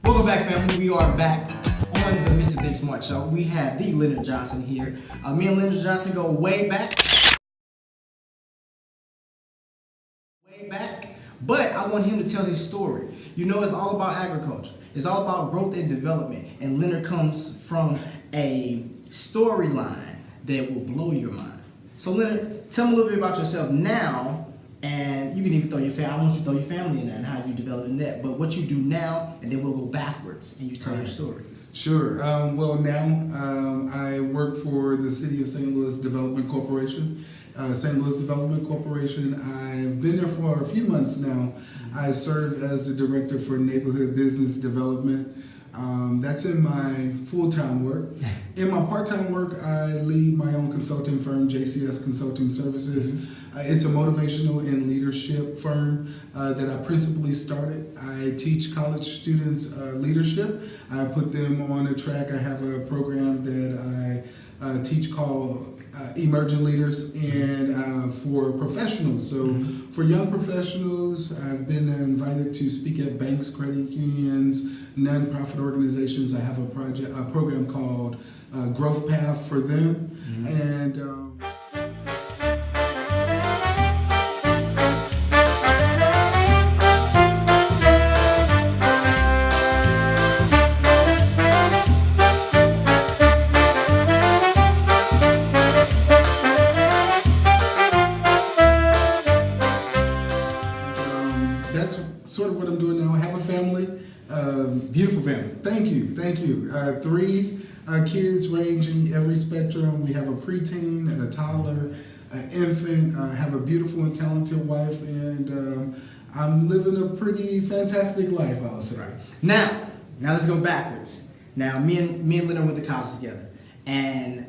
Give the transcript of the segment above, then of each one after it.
Welcome back, family. We are back on the Mr.ThinkSmart Show. We have the Leonard Johnson here. Me and Leonard Johnson go way back. But I want him to tell his story. You know, it's all about agriculture. It's all about growth and development. And Leonard comes from a storyline that will blow your mind. So Leonard, tell me a little bit about yourself now, and you can even throw your family. I want you to throw your family in there and how you developed in that. But what you do now, and then we'll go backwards and you tell your story. Sure. Well, now I work for the City of St. Louis Development Corporation. St. Louis Development Corporation. I've been there for a few months now. I serve as the Director for Neighborhood Business Development. That's in my full-time work. In my part-time work, I lead my own consulting firm, JCS Consulting Services. It's a motivational and leadership firm that I principally started. I teach college students leadership. I put them on a track. I have a program that I teach called Emerging Leaders, and for professionals. So for young professionals, I've been invited to speak at banks, credit unions, nonprofit organizations. I have a program called Growth Path for them. And that's sort of what I'm doing now. I have a family. Beautiful family. Thank you, thank you. 3 kids ranging every spectrum. We have a preteen, a toddler, an infant. I have a beautiful and talented wife, and I'm living a pretty fantastic life, I'll say. Right. Now let's go backwards. Now, me and Leonard went to college together, and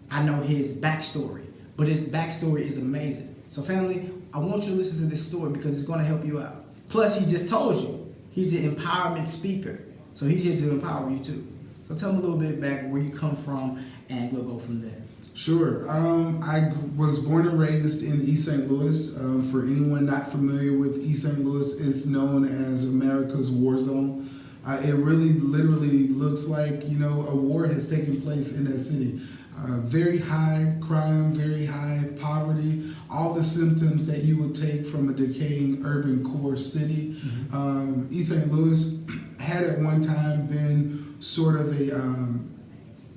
I know his backstory, but his backstory is amazing. So family, I want you to listen to this story because it's going to help you out. Plus, he just told you he's an empowerment speaker, so he's here to empower you too. So tell me a little bit back where you come from, and we'll go from there. Sure. I was born and raised in East St. Louis. For anyone not familiar with East St. Louis, it's known as America's war zone. It really literally looks like, you know, a war has taken place in that city. Very high crime, very high poverty, all the symptoms that you would take from a decaying urban core city. East St. Louis had at one time been sort of a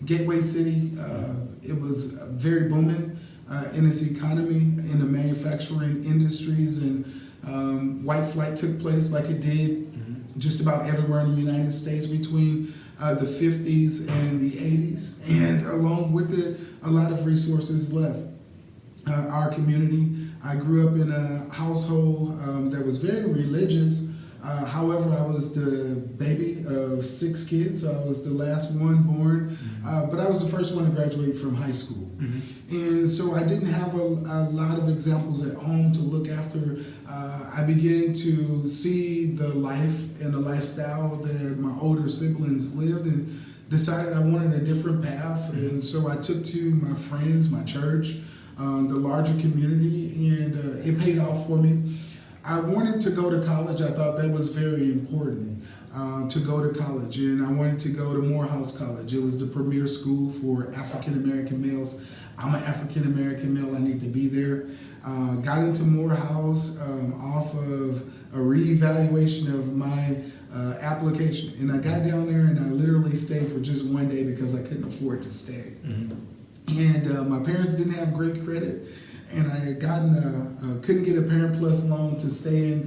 gateway city. It was very booming in its economy, in the manufacturing industries, and white flight took place like it did just about everywhere in the United States between the 50s and the 80s, and along with it, a lot of resources left our community. I grew up in a household that was very religious. However, I was the baby of 6 kids, so I was the last one born, but I was the first one to graduate from high school. And so I didn't have a lot of examples at home to look after. I began to see the life and the lifestyle that my older siblings lived, and decided I wanted a different path. And so I took to my friends, my church, the larger community, and it paid off for me. I wanted to go to college. I thought that was very important, to go to college, and I wanted to go to Morehouse College. It was the premier school for African-American males. I'm an African-American male, I need to be there. Got into Morehouse off of a reevaluation of my application, and I got down there and I literally stayed for just one day because I couldn't afford to stay. And my parents didn't have great credit, and I had gotten couldn't get a Parent Plus loan to stay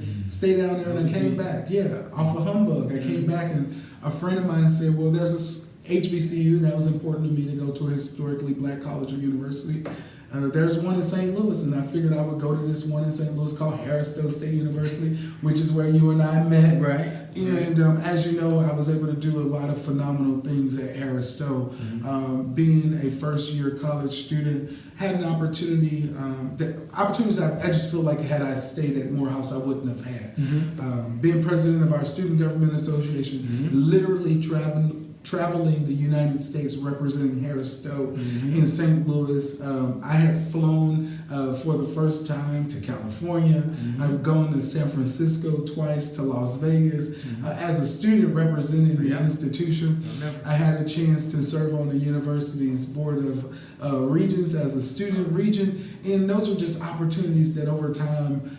down there, and I came back. Yeah, off of humbug. I came back, and a friend of mine said, well, there's this HBCU, and that was important to me to go to a historically black college or university. There's one in St. Louis, and I figured I would go to this one in St. Louis called Harris-Stowe State University, which is where you and I met. Right. And as you know, I was able to do a lot of phenomenal things at Harris-Stowe. Being a first-year college student, had an opportunity, the opportunities I just feel like had I stayed at Morehouse, I wouldn't have had. Being president of our Student Government Association, literally traveling traveling the United States representing HARRIS-Stowe in St. Louis. I had flown for the first time to California. I've gone to San Francisco twice, to Las Vegas. As a student representing the institution, I had a chance to serve on the university's board of regents as a student regent, and those were just opportunities that over time,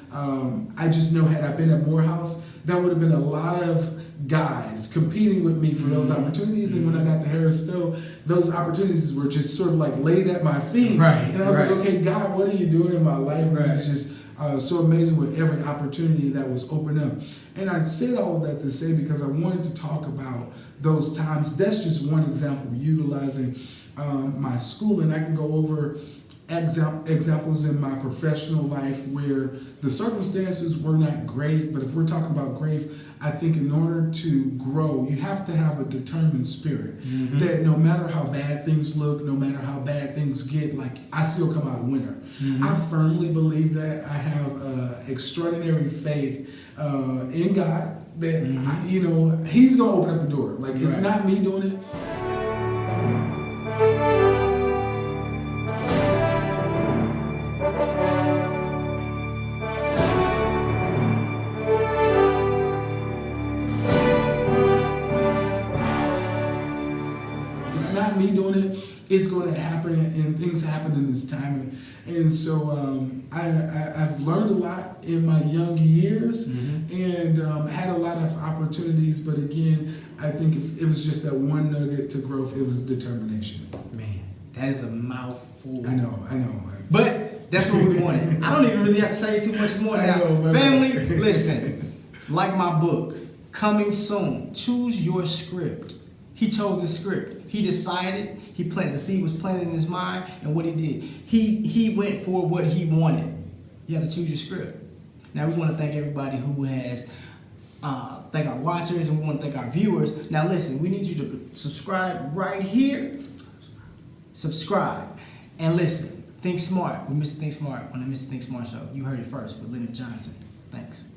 I just know had I been at Morehouse, there would have been a lot of guys competing with me for those opportunities, and when I got to HARRIS-Stowe, those opportunities were just sort of like laid at my feet. And I was like, okay, God, what are you doing in my life? This is just so amazing with every opportunity that was opened up. And I said all of that to say because I wanted to talk about those times. That's just one example, utilizing my school, and I can go over examples in my professional life where the circumstances were not great, but if we're talking about grief, I think in order to grow, you have to have a determined spirit that no matter how bad things look, no matter how bad things get, like I still come out a winner. I firmly believe that. I have extraordinary faith in God that He's gonna open up the door. Like it's not me doing it. Me doing it, it's going to happen, and things happen in this time, and so I've learned a lot in my young years, and had a lot of opportunities. But again, I think if it was just that one nugget to growth, it was determination. Man, that is a mouthful. I know. But that's what we wanted. I don't even really have to say too much more now. Family, listen, like my book, coming soon. Choose your script. He chose his script. He decided, the seed was planted in his mind, and what he did, he went for what he wanted. You have to choose your script. Now we want to thank everybody who has, thank our watchers, and we want to thank our viewers. Now listen, we need you to subscribe right here. Subscribe. And listen, Think Smart with Mr. ThinkSmart on the Mr. ThinkSmart Show. You heard it first with Leonard Johnson. Thanks.